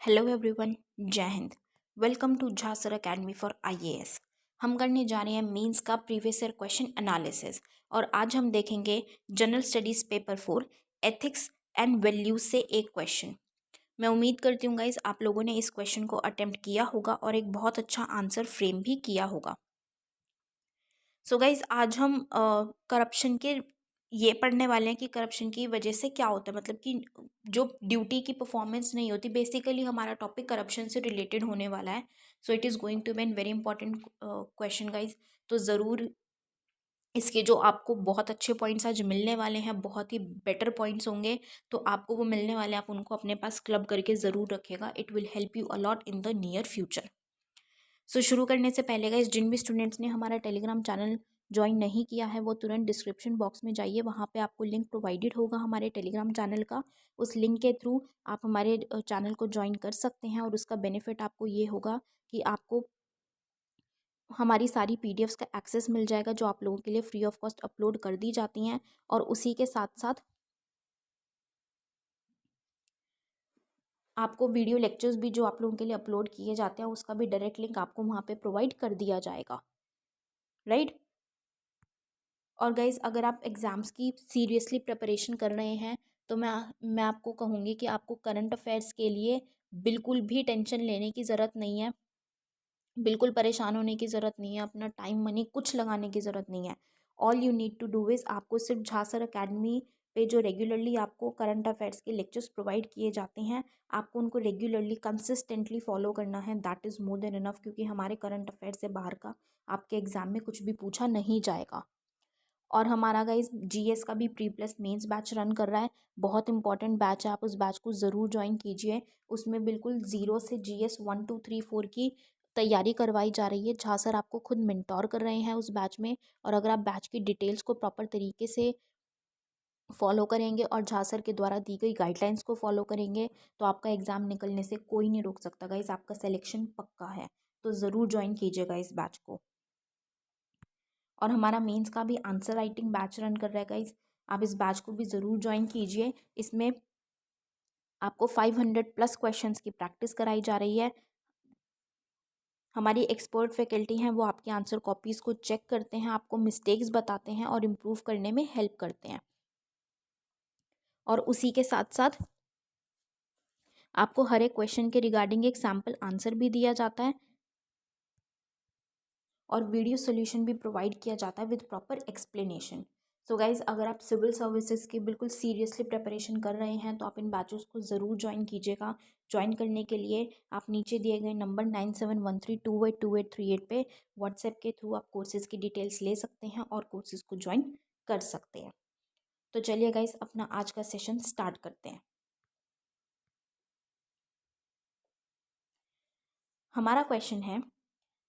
Hello everyone, Jai Hind. Welcome to Jha sir academy for IAS. हम करने जा रहे हैं मेंस का प्रीवियस ईयर क्वेश्चन एनालिसिस और आज हम देखेंगे general studies paper 4 ethics and values से एक क्वेश्चन। मैं उम्मीद करती हूँ गाइज आप लोगों ने इस क्वेश्चन को अटेम्प्ट किया होगा और एक बहुत अच्छा आंसर फ्रेम भी किया होगा। सो गाइज आज हम करप्शन के ये पढ़ने वाले हैं कि करप्शन की वजह से क्या होता है, मतलब कि जो ड्यूटी की परफॉर्मेंस नहीं होती। बेसिकली हमारा टॉपिक करप्शन से रिलेटेड होने वाला है। So it is going to be an very important question guys. तो ज़रूर इसके जो आपको बहुत अच्छे पॉइंट्स आज मिलने वाले हैं, बहुत ही बेटर पॉइंट्स होंगे, तो आपको वो मिलने वाले, आप उनको अपने पास क्लब करके ज़रूर रखेगा। It will help you a lot in the near future. शुरू करने से पहले गाइस, जिन भी स्टूडेंट्स ने हमारा टेलीग्राम चैनल ज्वाइन नहीं किया है वो तुरंत डिस्क्रिप्शन बॉक्स में जाइए, वहाँ पे आपको लिंक प्रोवाइडेड होगा हमारे टेलीग्राम चैनल का। उस लिंक के थ्रू आप हमारे चैनल को ज्वाइन कर सकते हैं और उसका बेनिफिट आपको ये होगा कि आपको हमारी सारी पीडीएफ्स का एक्सेस मिल जाएगा जो आप लोगों के लिए फ्री ऑफ कॉस्ट अपलोड कर दी जाती हैं। और उसी के साथ साथ आपको वीडियो लेक्चर्स भी जो आप लोगों के लिए अपलोड किए जाते हैं उसका भी डायरेक्ट लिंक आपको वहाँ पे प्रोवाइड कर दिया जाएगा, राइट। और गाइज़, अगर आप एग्ज़ाम्स की सीरियसली प्रिपरेशन कर रहे हैं तो मैं आपको कहूँगी कि आपको करंट अफेयर्स के लिए बिल्कुल भी टेंशन लेने की ज़रूरत नहीं है, बिल्कुल परेशान होने की ज़रूरत नहीं है, अपना टाइम मनी कुछ लगाने की ज़रूरत नहीं है। All you need to do is आपको सिर्फ झासर अकेडमी पे जो रेगुलरली आपको करंट अफेयर्स के लेक्चर्स प्रोवाइड किए जाते हैं, आपको उनको रेगुलरली कंसिस्टेंटली फॉलो करना है। That is more than enough, क्योंकि हमारे करंट अफेयर्स से बाहर का आपके एग्ज़ाम में कुछ भी पूछा नहीं जाएगा। और हमारा गाइस जीएस का भी pre plus mains batch run कर रहा है। बहुत इंपॉर्टेंट बैच है, आप उस बैच को ज़रूर ज्वाइन कीजिए। उसमें बिल्कुल ज़ीरो से जीएस 1 2 3 4 की तैयारी करवाई जा रही है। जहाँ सर आपको खुद मेंटोर कर रहे हैं उस बैच में। और अगर आप बैच की डिटेल्स को प्रॉपर तरीके से फॉलो करेंगे और झा सर के द्वारा दी गई गाइडलाइंस को फॉलो करेंगे तो आपका एग्ज़ाम निकलने से कोई नहीं रोक सकता गाइस, आपका सिलेक्शन पक्का है। तो ज़रूर ज्वाइन कीजिएगा इस बैच को। और हमारा मेंस का भी आंसर राइटिंग बैच रन कर रहा है गाइज, आप इस बैच को भी ज़रूर ज्वाइन कीजिए। इसमें आपको 500 प्लस क्वेश्चंस की प्रैक्टिस कराई जा रही है। हमारी एक्सपर्ट फैकल्टी हैं, वो आपकी आंसर कॉपीज़ को चेक करते हैं, आपको मिस्टेक्स बताते हैं और इम्प्रूव करने में हेल्प करते हैं। और उसी के साथ साथ आपको हर एक क्वेश्चन के रिगार्डिंग एक सैम्पल आंसर भी दिया जाता है और वीडियो सोल्यूशन भी प्रोवाइड किया जाता है with proper explanation. So guys, अगर आप सिविल सर्विसेज की बिल्कुल सीरियसली प्रिपरेशन कर रहे हैं तो आप इन बैचेस को ज़रूर ज्वाइन कीजिएगा। ज्वाइन करने के लिए आप नीचे दिए गए नंबर 9713282838 पे व्हाट्सएप के थ्रू आप कोर्सेज़ की डिटेल्स ले सकते हैं और कोर्सेज़ को ज्वाइन कर सकते हैं। तो चलिए गाइज, अपना आज का सेशन स्टार्ट करते हैं। हमारा क्वेश्चन है,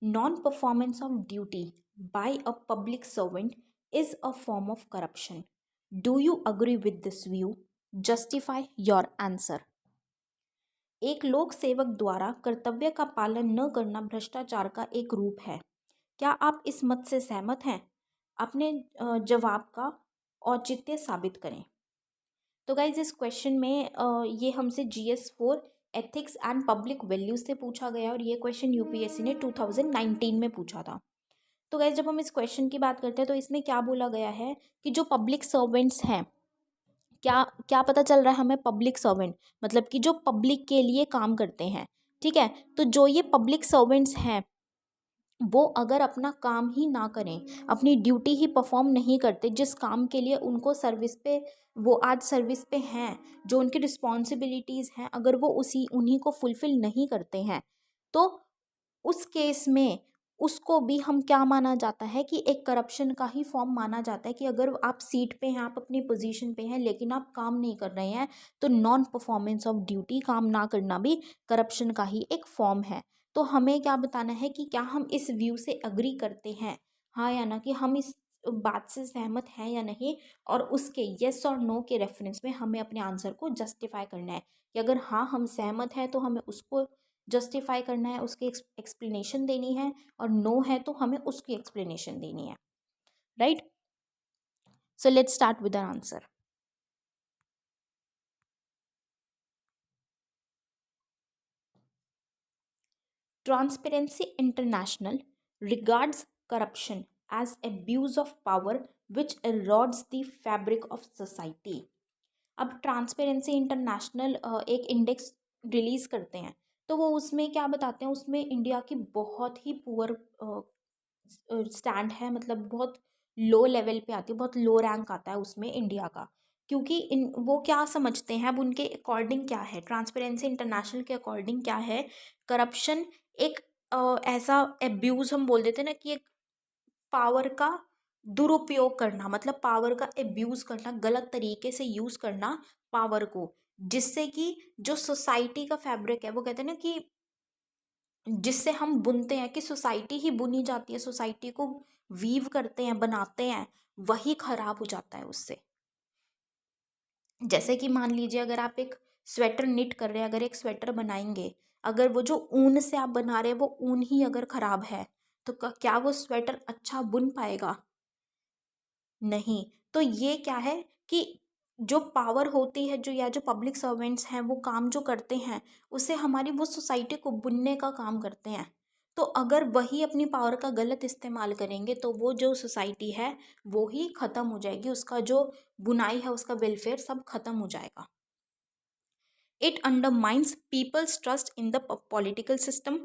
non-performance of duty by a public servant is a form of corruption. Do you agree with this view? Justify your answer. एक लोक सेवक द्वारा कर्तव्य का पालन न करना भ्रष्टाचार का एक रूप है। क्या आप इस मत से सहमत हैं? अपने जवाब का औचित्य साबित करें। तो गाइज, इस क्वेश्चन में ये हमसे GS4 ethics and public values से पूछा गया और ये क्वेश्चन यूपीएससी ने 2019 में पूछा था। तो गाइज, जब हम इस क्वेश्चन की बात करते हैं तो इसमें क्या बोला गया है कि जो पब्लिक सर्वेंट्स हैं, क्या क्या पता चल रहा है हमें? पब्लिक सर्वेंट मतलब कि जो पब्लिक के लिए काम करते हैं, ठीक है। तो जो ये पब्लिक सर्वेंट्स हैं वो अगर अपना काम ही ना करें, अपनी ड्यूटी ही परफॉर्म नहीं करते, जिस काम के लिए उनको सर्विस पे, वो आज सर्विस पे हैं, जो उनकी रिस्पॉन्सिबिलिटीज़ हैं, अगर वो उन्हीं को फुलफ़िल नहीं करते हैं तो उस केस में उसको भी हम क्या माना जाता है कि एक करप्शन का ही फॉर्म माना जाता है। कि अगर आप सीट पे हैं, आप अपनी पोजीशन पे हैं लेकिन आप काम नहीं कर रहे हैं तो नॉन परफॉर्मेंस ऑफ ड्यूटी, काम ना करना भी करप्शन का ही एक फॉर्म है। तो हमें क्या बताना है कि क्या हम इस व्यू से अग्री करते हैं, हाँ या ना, कि हम इस बात से सहमत हैं या नहीं। और उसके येस और नो के रेफरेंस में हमें अपने आंसर को जस्टिफाई करना है कि अगर हाँ हम सहमत हैं तो हमें उसको जस्टिफाई करना है, उसकी एक्सप्लेनेशन देनी है, और नो है तो हमें उसकी एक्सप्लेनेशन देनी है, right. So let's start with our answer. Transparency International regards corruption as abuse of power which erodes the fabric of society. अब ट्रांसपेरेंसी इंटरनेशनल एक इंडेक्स रिलीज करते हैं, तो वो उसमें क्या बताते हैं, उसमें इंडिया की बहुत ही पुअर स्टैंड है, मतलब बहुत लो लेवल पे आती है, बहुत लो रैंक आता है उसमें इंडिया का। क्योंकि इन वो क्या समझते हैं, अब उनके अकॉर्डिंग क्या है, ट्रांसपेरेंसी इंटरनेशनल के अकॉर्डिंग क्या है, करप्शन एक ऐसा एब्यूज हम बोल देते हैं ना, कि एक पावर का दुरुपयोग करना, मतलब पावर का एब्यूज करना, गलत तरीके से यूज करना पावर को, जिससे कि जो सोसाइटी का फैब्रिक है, वो कहते हैं ना कि जिससे हम बुनते हैं, कि सोसाइटी ही बुनी जाती है, सोसाइटी को वीव करते हैं, बनाते हैं, वही खराब हो जाता है उससे। जैसे कि मान लीजिए अगर आप एक स्वेटर निट कर रहे हैं, अगर एक स्वेटर बनाएंगे, अगर वो जो ऊन से आप बना रहे हैं वो ऊन ही अगर खराब है, तो क्या वो स्वेटर अच्छा बुन पाएगा? नहीं। तो ये क्या है कि जो पावर होती है, जो या जो पब्लिक सर्वेंट्स हैं, वो काम जो करते हैं, उससे हमारी वो सोसाइटी को बुनने का काम करते हैं। तो अगर वही अपनी पावर का गलत इस्तेमाल करेंगे, तो वो जो सोसाइटी है वो ही ख़त्म हो जाएगी, उसका जो बुनाई है, उसका वेलफेयर सब खत्म हो जाएगा। It undermines people's trust in the political system,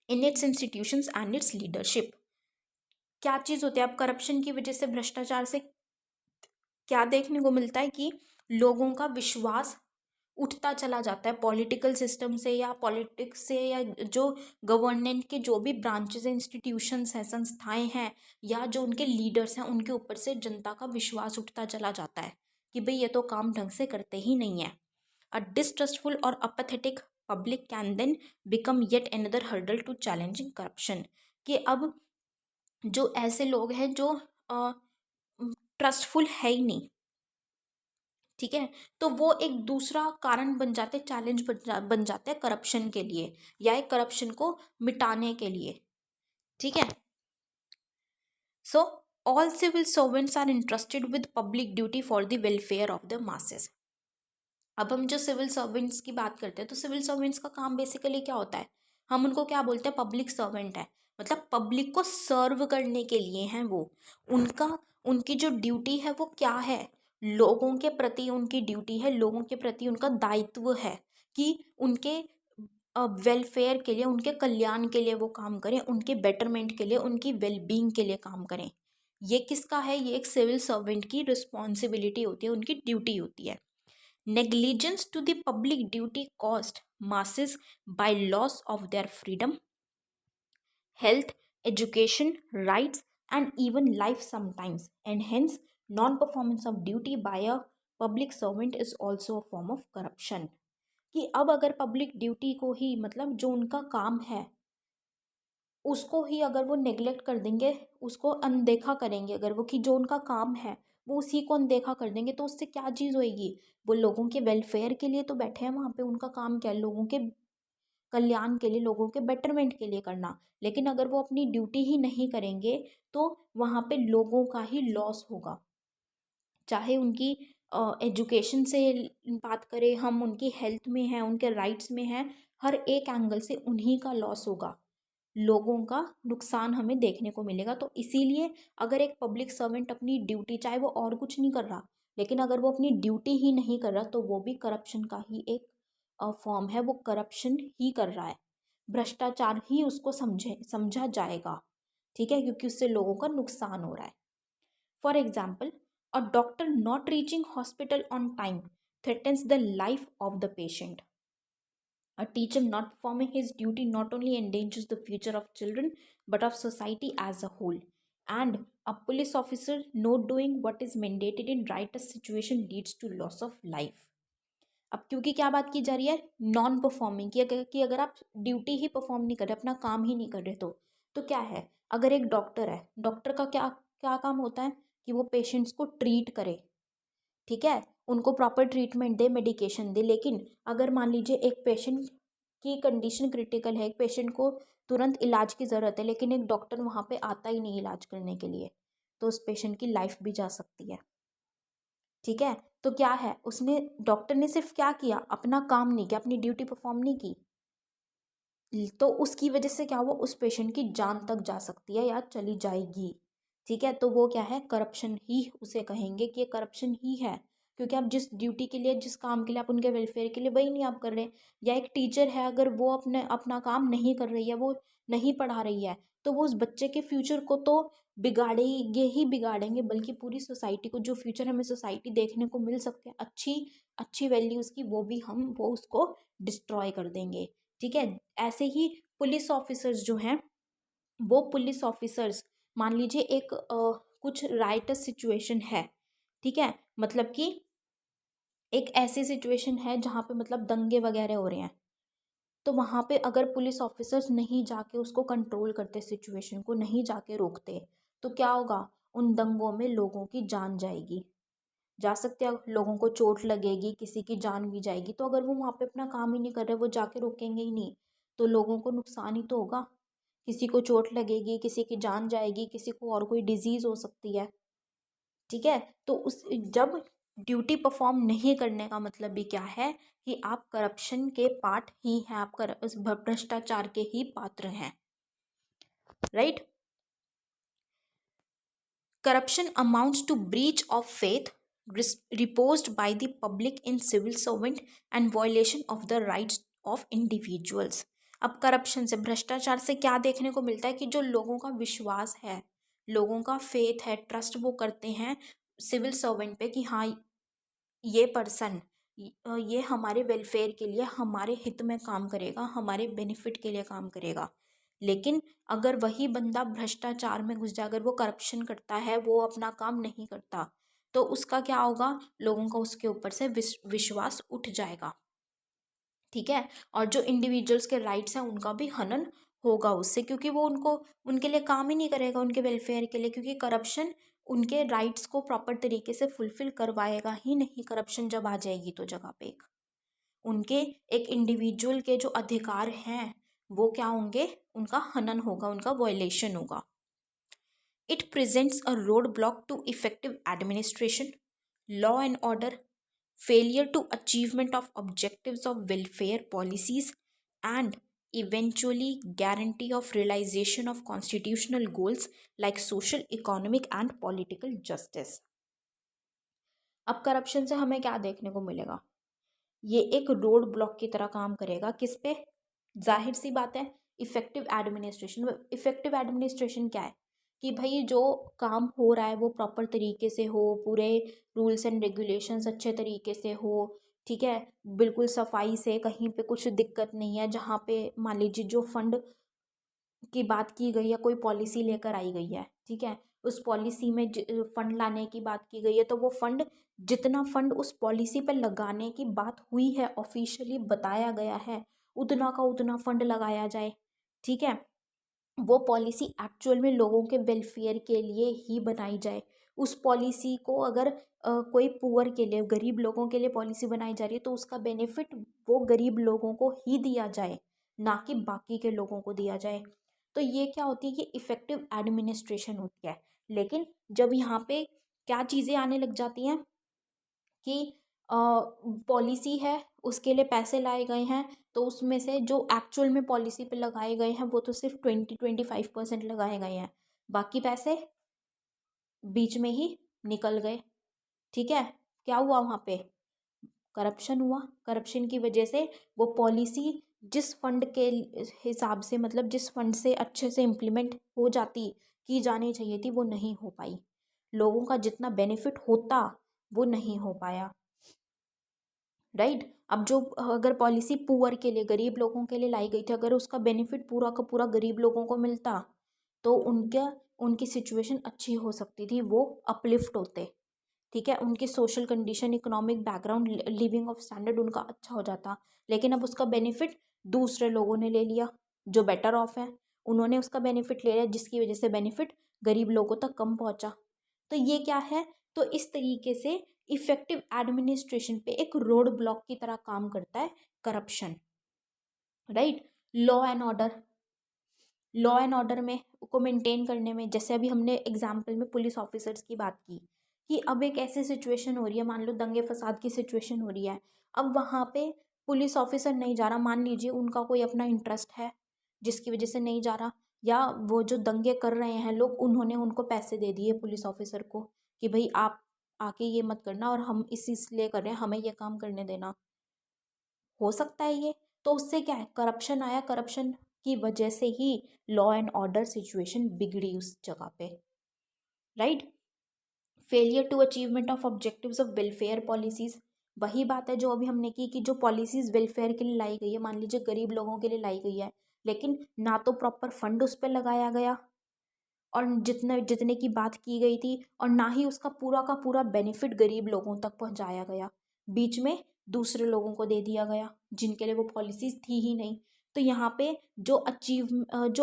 in its institutions and its leadership. क्या चीज़ होती है, अब करप्शन की वजह से, भ्रष्टाचार से क्या देखने को मिलता है कि लोगों का विश्वास उठता चला जाता है पॉलिटिकल सिस्टम से, या पॉलिटिक्स से, या जो गवर्नमेंट के जो भी ब्रांचेस हैं, इंस्टीट्यूशंस हैं, संस्थाएं हैं, या जो उनके लीडर्स हैं, उनके ऊपर से जनता का विश्वास उठता चला जाता है कि भाई ये तो काम ढंग से करते ही नहीं है। अ डिस्ट्रस्टफुल और apathetic public can then become yet another hurdle to challenging corruption. कि अब जो ऐसे लोग हैं जो ट्रस्टफुल है ही नहीं, ठीक है, तो वो एक दूसरा कारण बन जाते, चैलेंज बन जाते हैं करप्शन के लिए, या एक करप्शन को मिटाने के लिए। ठीक है। So all civil servants are interested with public duty for the welfare of the masses. अब हम जो सिविल सर्वेंट्स की बात करते हैं, तो सिविल सर्वेंट्स का काम बेसिकली क्या होता है, हम उनको क्या बोलते हैं, पब्लिक सर्वेंट है, मतलब पब्लिक को सर्व करने के लिए हैं वो। उनका उनकी जो ड्यूटी है वो क्या है, लोगों के प्रति उनकी ड्यूटी है, लोगों के प्रति उनका दायित्व है कि उनके वेलफेयर के लिए, उनके कल्याण के लिए वो काम करें, उनके बेटरमेंट के लिए, उनकी वेलबींग के लिए काम करें। ये किसका है, ये एक सिविल सर्वेंट की रिस्पॉन्सिबिलिटी होती है, उनकी ड्यूटी होती है। Negligence to the public duty cost masses by loss of their freedom, health, education, rights, and even life sometimes, and hence non-performance of duty by a public servant is also a form of corruption। कि अब अगर public duty को ही, मतलब जो उनका काम है उसको ही अगर वो नेग्लेक्ट कर देंगे, उसको अनदेखा करेंगे, अगर वो कि जो उनका काम है वो उसी को अनदेखा कर देंगे, तो उससे क्या चीज़ होएगी, वो लोगों के वेलफेयर के लिए तो बैठे हैं वहाँ पे, उनका काम क्या है, लोगों के कल्याण के लिए, लोगों के बेटरमेंट के लिए करना। लेकिन अगर वो अपनी ड्यूटी ही नहीं करेंगे, तो वहाँ पे लोगों का ही लॉस होगा। चाहे उनकी एजुकेशन से बात करें हम, उनकी हेल्थ में है, उनके राइट्स में है, हर एक एंगल से उन्हीं का लॉस होगा, लोगों का नुकसान हमें देखने को मिलेगा। तो इसीलिए अगर एक पब्लिक सर्वेंट अपनी ड्यूटी, चाहे वो और कुछ नहीं कर रहा, लेकिन अगर वो अपनी ड्यूटी ही नहीं कर रहा, तो वो भी करप्शन का ही एक फॉर्म है, वो करप्शन ही कर रहा है, भ्रष्टाचार ही उसको समझा जाएगा। ठीक है, क्योंकि उससे लोगों का नुकसान हो रहा है। For example, a doctor not reaching hospital on time threatens the life of the patient. A teacher not performing his duty not only endangers the future of children but of society as a whole. And a police officer not doing what is mandated in right situation leads to loss of life. अब क्योंकि क्या बात की जा रही है, non performing की, कि अगर आप ड्यूटी ही परफॉर्म नहीं कर रहे, अपना काम ही नहीं कर रहे, तो क्या है, अगर एक डॉक्टर है, डॉक्टर का क्या क्या काम होता है कि वो पेशेंट्स को ट्रीट करे, ठीक है, उनको प्रॉपर ट्रीटमेंट दे, मेडिकेशन दे। लेकिन अगर मान लीजिए एक पेशेंट की कंडीशन क्रिटिकल है, एक पेशेंट को तुरंत इलाज की ज़रूरत है, लेकिन एक डॉक्टर वहाँ पे आता ही नहीं इलाज करने के लिए, तो उस पेशेंट की लाइफ भी जा सकती है। ठीक है, तो क्या है, उसने, डॉक्टर ने सिर्फ क्या किया, अपना काम नहीं किया, अपनी ड्यूटी परफॉर्म नहीं की, तो उसकी वजह से क्या हुआ, उस पेशेंट की जान तक जा सकती है या चली जाएगी। ठीक है, तो वो क्या है, करप्शन ही उसे कहेंगे कि ये करप्शन ही है, क्योंकि आप जिस ड्यूटी के लिए, जिस काम के लिए, आप उनके वेलफेयर के लिए, वही नहीं आप कर रहे। या एक टीचर है, अगर वो अपना काम नहीं कर रही है, वो नहीं पढ़ा रही है, तो वो उस बच्चे के फ्यूचर को तो बिगाड़ेंगे ही बिगाड़ेंगे, बल्कि पूरी सोसाइटी को, जो फ्यूचर हमें सोसाइटी देखने को मिल सकते हैं अच्छी अच्छी वैल्यूज़ की, वो उसको डिस्ट्रॉय कर देंगे। ठीक है, ऐसे ही पुलिस ऑफिसर्स जो हैं, वो पुलिस ऑफिसर्स, मान लीजिए एक कुछ राइटस सिचुएशन है, ठीक है, मतलब कि एक ऐसी सिचुएशन है जहाँ पे मतलब दंगे वगैरह हो रहे हैं, तो वहाँ पे अगर पुलिस ऑफिसर्स नहीं जाके उसको कंट्रोल करते, सिचुएशन को नहीं जाके रोकते, तो क्या होगा, उन दंगों में लोगों की जान जाएगी, जा सकते हैं, लोगों को चोट लगेगी, किसी की जान भी जाएगी। तो अगर वो वहाँ पे अपना काम ही नहीं कर रहे, वो जाके रोकेंगे ही नहीं, तो लोगों को नुकसान ही तो होगा, किसी को चोट लगेगी, किसी की जान जाएगी, किसी को और कोई डिजीज हो सकती है। ठीक है, तो उस जब ड्यूटी परफॉर्म नहीं करने का मतलब भी क्या है, कि आप करप्शन के पार्ट ही हैं, आप उस भ्रष्टाचार के ही पात्र हैं। Right, corruption amounts to breach of faith reposed by the public in civil servant and violation of the rights of individuals। अब करप्शन से, भ्रष्टाचार से क्या देखने को मिलता है, कि जो लोगों का विश्वास है, लोगों का फेथ है, ट्रस्ट वो करते हैं सिविल सर्वेंट पे, कि हाँ ये पर्सन, ये हमारे वेलफेयर के लिए, हमारे हित में काम करेगा, हमारे बेनिफिट के लिए काम करेगा। लेकिन अगर वही बंदा भ्रष्टाचार में घुस जाए, अगर वो करप्शन करता है, वो अपना काम नहीं करता, तो उसका क्या होगा, लोगों का उसके ऊपर से विश्वास उठ जाएगा। ठीक है, और जो इंडिविजुअल्स के राइट्स हैं उनका भी हनन होगा उससे, क्योंकि वो उनके लिए काम ही नहीं करेगा, उनके वेलफेयर के लिए, क्योंकि करप्शन उनके राइट्स को प्रॉपर तरीके से फुलफिल करवाएगा ही नहीं। करप्शन जब आ जाएगी तो जगह पे उनके एक इंडिविजुअल के जो अधिकार हैं वो क्या होंगे, उनका हनन होगा, उनका वायलेशन होगा। It presents a road block to effective administration, law and order, failure to achievement of objectives of welfare policies, and eventually guarantee of realization of constitutional goals like social, economic and political justice। अब corruption से हमें क्या देखने को मिलेगा, ये एक road block की तरह काम करेगा, किस पे, जाहिर सी बात है, इफेक्टिव एडमिनिस्ट्रेशन। इफेक्टिव एडमिनिस्ट्रेशन क्या है, कि भाई जो काम हो रहा है वो प्रॉपर तरीके से हो, पूरे रूल्स एंड रेगुलेशंस अच्छे तरीके से हो, ठीक है, बिल्कुल सफाई से, कहीं पे कुछ दिक्कत नहीं है। जहाँ पे मान लीजिए जो फंड की बात की गई है, कोई पॉलिसी लेकर आई गई है, ठीक है, उस पॉलिसी में फंड लाने की बात की गई है, तो वो फंड, जितना फंड उस पॉलिसी पर लगाने की बात हुई है, ऑफिशियली बताया गया है, उतना का उतना फंड लगाया जाए। ठीक है, वो पॉलिसी एक्चुअल में लोगों के वेलफेयर के लिए ही बनाई जाए। उस पॉलिसी को अगर कोई पुअर के लिए, गरीब लोगों के लिए पॉलिसी बनाई जा रही है, तो उसका बेनिफिट वो गरीब लोगों को ही दिया जाए, ना कि बाकी के लोगों को दिया जाए। तो ये क्या होती है, कि इफेक्टिव एडमिनिस्ट्रेशन होती है। लेकिन जब यहाँ पे क्या चीज़ें आने लग जाती हैं, कि पॉलिसी है, उसके लिए पैसे लाए गए हैं, तो उसमें से जो एक्चुअल में पॉलिसी पे लगाए गए हैं वो तो सिर्फ 20-25% लगाए गए हैं, बाकी पैसे बीच में ही निकल गए। ठीक है, क्या हुआ वहाँ पे, करप्शन हुआ। करप्शन की वजह से वो पॉलिसी जिस फंड के हिसाब से, मतलब जिस फंड से अच्छे से इम्प्लीमेंट हो जाती, की जानी चाहिए थी, वो नहीं हो पाई, लोगों का जितना बेनिफिट होता वो नहीं हो पाया। राइट, अब जो अगर पॉलिसी पुअर के लिए, गरीब लोगों के लिए लाई गई थी, अगर उसका बेनिफिट पूरा का पूरा गरीब लोगों को मिलता, तो उनकी सिचुएशन अच्छी हो सकती थी, वो अपलिफ्ट होते। ठीक है, उनकी social condition, economic background, living of standard उनका अच्छा हो जाता। लेकिन अब उसका बेनिफिट दूसरे लोगों ने ले लिया, जो बेटर ऑफ है, उन्होंने उसका बेनिफिट ले लिया, जिसकी वजह से बेनिफिट गरीब लोगों तक कम पहुंचा। तो ये क्या है, तो इस तरीके से इफेक्टिव एडमिनिस्ट्रेशन पे एक रोड ब्लॉक की तरह काम करता है corruption. Right, law and order, law and order में को मेंटेन करने में, जैसे अभी हमने एग्जाम्पल में पुलिस ऑफिसर्स की बात की, कि अब एक ऐसी सिचुएशन हो रही है, मान लो दंगे फसाद की सिचुएशन हो रही है, अब वहाँ पे पुलिस ऑफिसर नहीं जा रहा, मान लीजिए उनका कोई अपना इंटरेस्ट है, जिसकी वजह से नहीं जा रहा, या वो जो दंगे कर रहे हैं लोग, उन्होंने उनको पैसे दे दिए पुलिस ऑफिसर को कि भाई आप आके ये मत करना और हम इसलिए कर रहे हैं, हमें ये काम करने देना। हो सकता है ये, तो उससे क्या है, करप्शन आया, करप्शन की वजह से ही लॉ एंड ऑर्डर सिचुएशन बिगड़ी उस जगह पे, right. Failure to achievement of objectives of welfare policies, वही बात है जो अभी हमने की कि जो पॉलिसीज वेलफेयर के लिए लाई गई है, मान लीजिए गरीब लोगों के लिए लाई गई है, लेकिन ना तो प्रॉपर फंड उस पर लगाया गया और जितने जितने की बात की गई थी, और ना ही उसका पूरा का पूरा बेनिफिट गरीब लोगों तक पहुंचाया गया, बीच में दूसरे लोगों को दे दिया गया जिनके लिए वो पॉलिसीज थी ही नहीं। तो यहाँ पे जो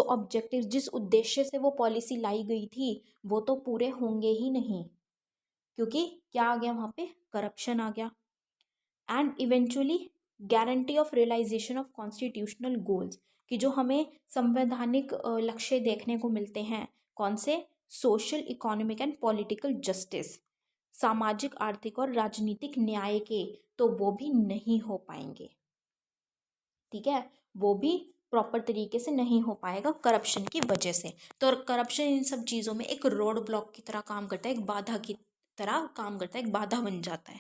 ऑब्जेक्टिव, जिस उद्देश्य से वो पॉलिसी लाई गई थी, वो तो पूरे होंगे ही नहीं, क्योंकि क्या आ गया वहाँ पे, करप्शन आ गया। And eventually guarantee of realisation of constitutional goals, कि जो हमें संवैधानिक लक्ष्य देखने को मिलते हैं, कौन से, social economic and political justice, सामाजिक आर्थिक और राजनीतिक न्याय के, तो वो भी नहीं हो पाएंगे, ठीक है, वो भी प्रॉपर तरीके से नहीं हो पाएगा करप्शन की वजह से। तो करप्शन इन सब चीज़ों में एक रोड ब्लॉक की तरह काम करता है, एक बाधा की तरह काम करता है, एक बाधा बन जाता है।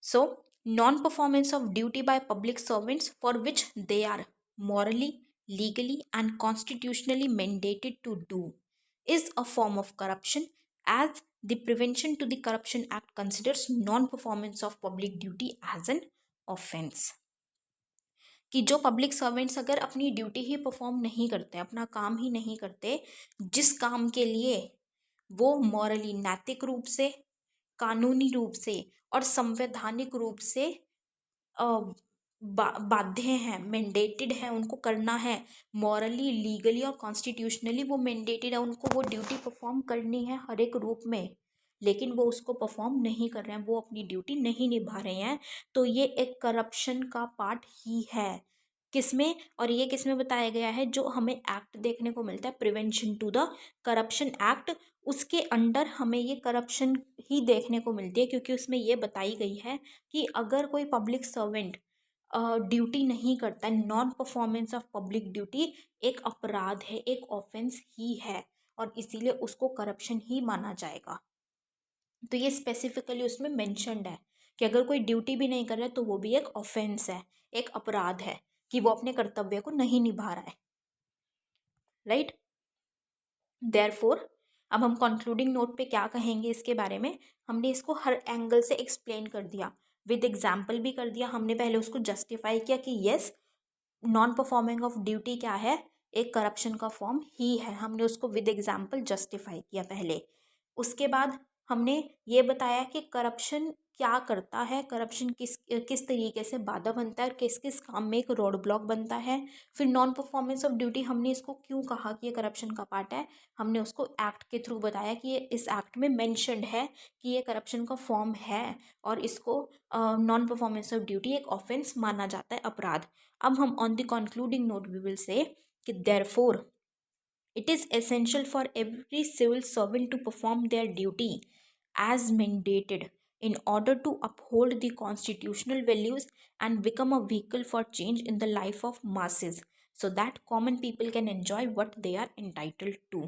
So, non-performance of duty by public servants for which they are morally, legally, and constitutionally mandated to do is a form of corruption, as the Prevention to the Corruption Act considers non-performance of public duty as an offense. कि जो public servants अगर अपनी duty ही perform नहीं करते, अपना काम ही नहीं करते, जिस काम के लिए वो मॉरली, नैतिक रूप से, कानूनी रूप से और संवैधानिक रूप से बाध्य हैं, मैंडेटेड है, उनको करना है, मॉरली, लीगली और कॉन्स्टिट्यूशनली वो मैंडेटेड है, उनको वो ड्यूटी परफॉर्म करनी है हर एक रूप में, लेकिन वो उसको परफॉर्म नहीं कर रहे हैं, वो अपनी ड्यूटी नहीं निभा रहे हैं, तो ये एक करप्शन का पार्ट ही है। किसमें, और ये किसमें बताया गया है, जो हमें एक्ट देखने को मिलता है, prevention to the corruption act, उसके अंडर हमें ये करप्शन ही देखने को मिलती है, क्योंकि उसमें ये बताई गई है कि अगर कोई पब्लिक सर्वेंट ड्यूटी नहीं करता है, non performance of public duty एक अपराध है, एक ऑफेंस ही है, और इसीलिए उसको करप्शन ही माना जाएगा। तो ये स्पेसिफिकली उसमें मेंशन्ड है कि अगर कोई ड्यूटी भी नहीं कर रहा है तो वो भी एक ऑफेंस है, एक अपराध है, कि वो अपने कर्तव्य को नहीं निभा रहा है, राइट। देयरफॉर अब हम कंक्लूडिंग नोट पे क्या कहेंगे इसके बारे में, हमने इसको हर एंगल से एक्सप्लेन कर दिया, विद एग्जाम्पल भी कर दिया, हमने पहले उसको जस्टिफाई किया कि yes, non performing of duty क्या है, एक करप्शन का फॉर्म ही है, हमने उसको विद एग्जाम्पल जस्टिफाई किया पहले। उसके बाद हमने ये बताया कि करप्शन क्या करता है, करप्शन किस किस तरीके से बाधा बनता है और किस किस काम में एक रोड ब्लॉक बनता है। फिर नॉन परफॉर्मेंस ऑफ ड्यूटी हमने इसको क्यों कहा कि ये करप्शन का पार्ट है, हमने उसको एक्ट के थ्रू बताया कि ये इस एक्ट में मेंशन्ड है कि ये करप्शन का फॉर्म है, और इसको नॉन परफॉर्मेंस ऑफ ड्यूटी एक ऑफेंस माना जाता है, अपराध। अब हम on the concluding note we will say कि therefore it is essential for every civil servant to perform their duty as mandated in order to uphold the constitutional values and become a vehicle for change in the life of masses so that common people can enjoy what they are entitled to.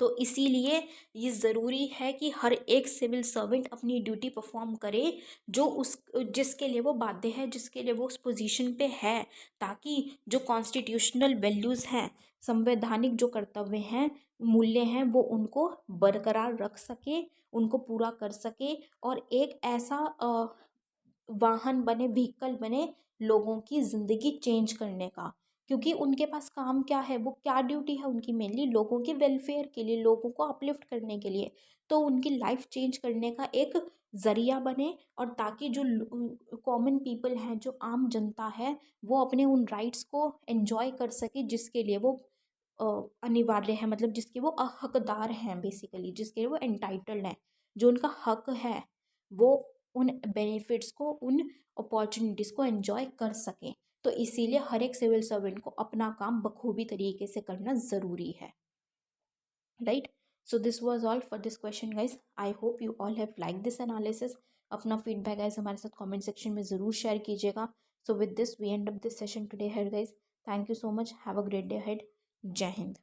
तो इसीलिए ये ज़रूरी है कि हर एक civil servant अपनी duty perform करे, जो उस जिसके लिए वो बाध्य है, जिसके लिए वो उस पोजीशन पे है, ताकि जो कॉन्स्टिट्यूशनल वैल्यूज़ हैं, संवैधानिक जो कर्तव्य हैं, मूल्य हैं, वो उनको बरकरार रख सके, उनको पूरा कर सके, और एक ऐसा वाहन बने, व्हीकल बने लोगों की ज़िंदगी चेंज करने का। क्योंकि उनके पास काम क्या है, वो क्या ड्यूटी है उनकी, मेनली लोगों के वेलफेयर के लिए, लोगों को अपलिफ्ट करने के लिए, तो उनकी लाइफ चेंज करने का एक ज़रिया बने, और ताकि जो कॉमन पीपल हैं, जो आम जनता है, वो अपने उन राइट्स को एंजॉय कर सके, जिसके लिए वो अ, अनिवार्य है, मतलब जिसके वो हकदार हैं, बेसिकली जिसके लिए वो एंटाइटल्ड हैं, जो उनका हक है, वो उन बेनिफिट्स को, उन अपॉर्चुनिटीज़ को एंजॉय कर सकें। तो इसीलिए हर एक सिविल सर्वेंट को अपना काम बखूबी तरीके से करना ज़रूरी है, right. So this was all for this question guys, I hope you all have like this analysis. अपना फीडबैक गाइज हमारे साथ कमेंट सेक्शन में ज़रूर शेयर कीजिएगा। So with this, we end up this session today here, guys. Thank you so much. Have a great day ahead. Jai Hind.